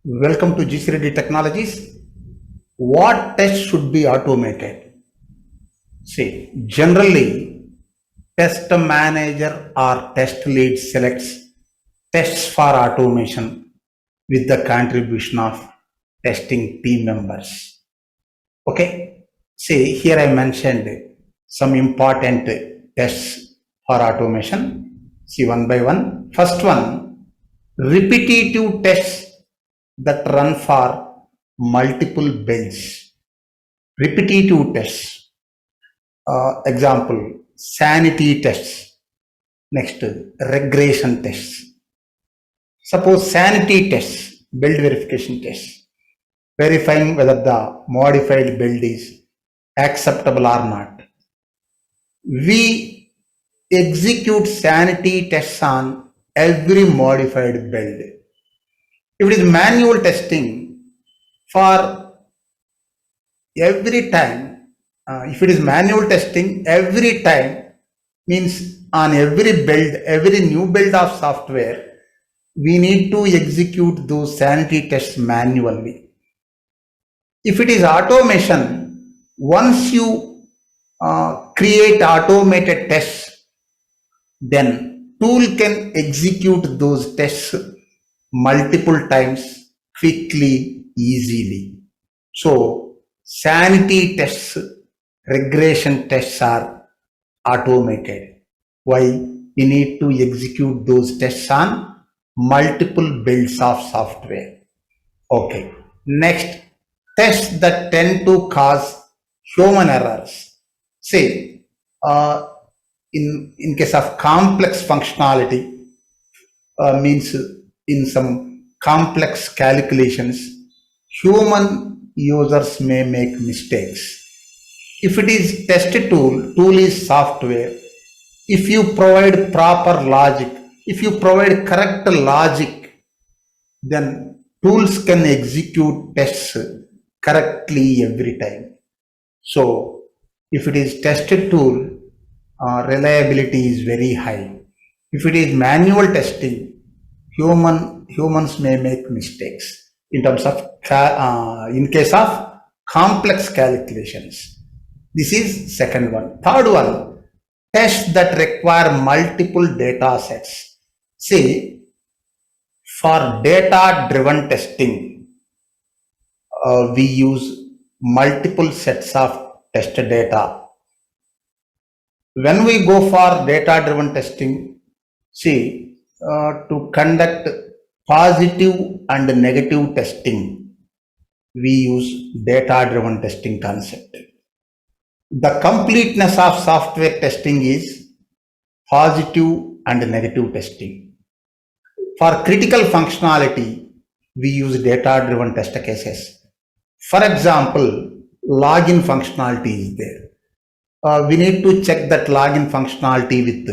Welcome to Reddy Technologies. What tests should be automated? See, generally, test manager or test lead selects tests for automation with the contribution of testing team members. Okay, see, here I mentioned some important tests for automation. See, one by one. First one, repetitive tests that run for multiple builds. Repetitive tests. Example, sanity tests. Next, regression tests. Suppose sanity tests, build verification tests, verifying whether the modified build is acceptable or not. We execute sanity tests on every modified build. If it is manual testing, for every time, if it is manual testing, every time means on every build, every new build of software, we need to execute those sanity tests manually. If it is automation, once you create automated tests, then tool can execute those tests multiple times quickly, easily. So sanity tests, regression tests are automated. Why? We need to execute those tests on multiple builds of software. Okay. Next, tests that tend to cause human errors. Say, in case of complex functionality, means in some complex calculations, human users may make mistakes. If it is test tool is software. If you provide proper logic, if you provide correct logic, then tools can execute tests correctly every time. So if it is tested tool, reliability is very high. If it is manual testing, humans may make mistakes in terms of in case of complex calculations. This is second one. Third one, tests that require multiple data sets. See, for data driven testing, we use multiple sets of test data. When we go for data driven testing, see, to conduct positive and negative testing, we use data driven testing concept. The completeness of software testing is positive and negative testing. For critical functionality, we use data driven test cases. For example, login functionality is there. We need to check that login functionality with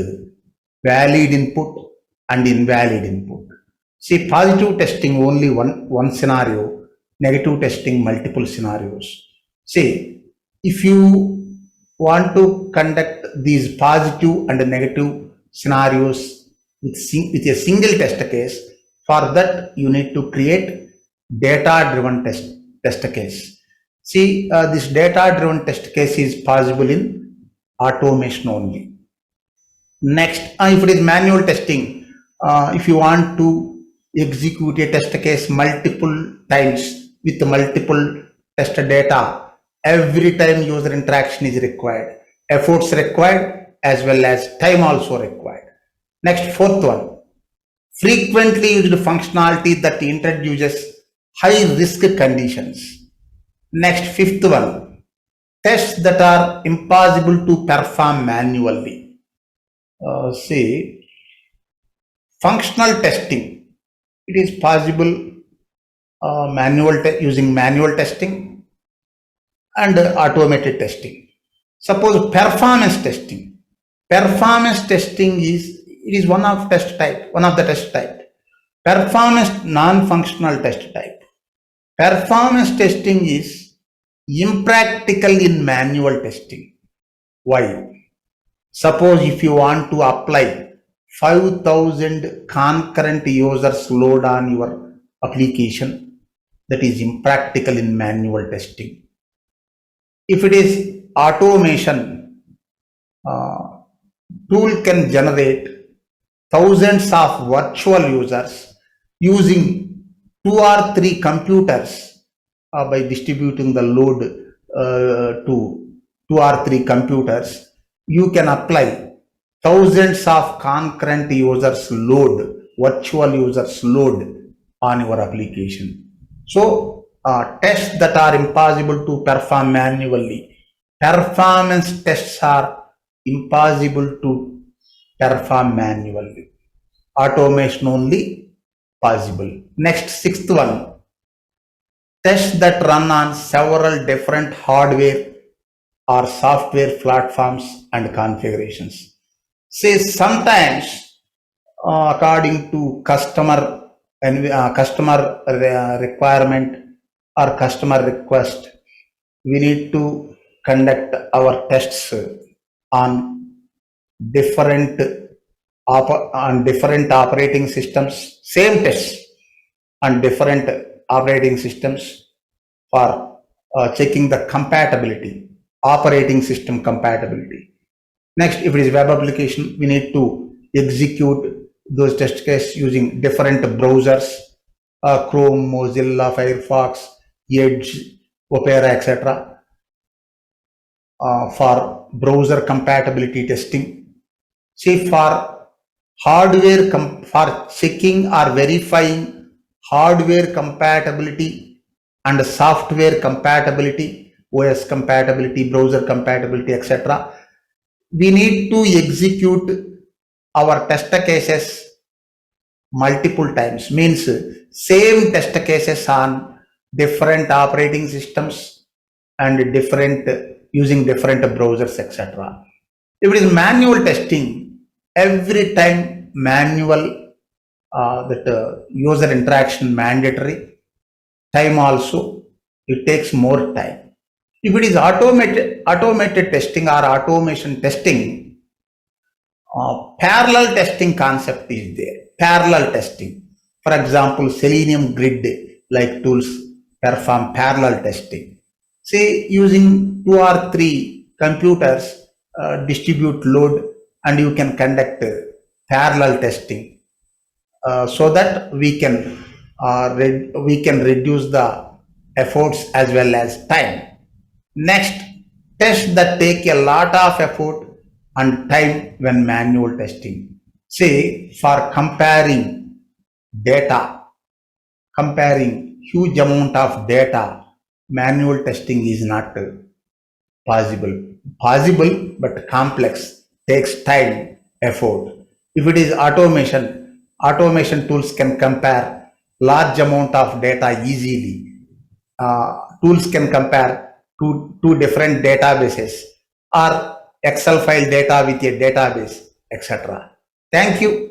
valid input and invalid input. See, positive testing only one scenario, negative testing multiple scenarios. See, if you want to conduct these positive and negative scenarios with a single test case, for that you need to create data driven test case. See, this data driven test case is possible in automation only. Next, if it is manual testing, if you want to execute a test case multiple times with multiple test data, every time user interaction is required, efforts required as well as time also required. Next, fourth one, frequently used functionality that introduces high risk conditions. Next, fifth one, tests that are impossible to perform manually. See, functional testing, it is possible using manual testing and automated testing. Suppose performance testing. Performance testing is one of the test type. Performance non-functional test type. Performance testing is impractical in manual testing. Why? Suppose if you want to apply 5,000 concurrent users load on your application, that is impractical in manual testing. If it is automation, uh, tool can generate thousands of virtual users using two or three computers by distributing the load to two or three computers. You can apply thousands of concurrent users load, virtual users load on your application. So tests that are impossible to perform manually, performance tests are impossible to perform manually. Automation only possible. Next, sixth one, tests that run on several different hardware or software platforms and configurations. Say sometimes, according to customer and customer requirement or customer request, we need to conduct our tests on different on different operating systems, same tests on different operating systems for checking the compatibility, operating system compatibility. Next, if it is web application, we need to execute those test cases using different browsers, Chrome, Mozilla, Firefox, Edge, Opera, etc. For browser compatibility testing. See, for hardware, for checking or verifying hardware compatibility and software compatibility, OS compatibility, browser compatibility, etc. We need to execute our test cases multiple times, means same test cases on different operating systems and different using different browsers, etc. If it is manual testing, every time manual user interaction mandatory, time also it takes more time. If it is automated testing or automation testing, parallel testing concept is there. Parallel testing, for example, Selenium Grid like tools perform parallel testing. Say using two or three computers, distribute load, and you can conduct parallel testing so that we can reduce the efforts as well as time. Next, tests that take a lot of effort and time when manual testing. Say for data, comparing huge amount of data, manual testing is not possible. Possible but complex, takes time, effort. If it is automation, automation tools can compare large amount of data easily. Tools can compare two different databases or Excel file data with a database, etc. Thank you.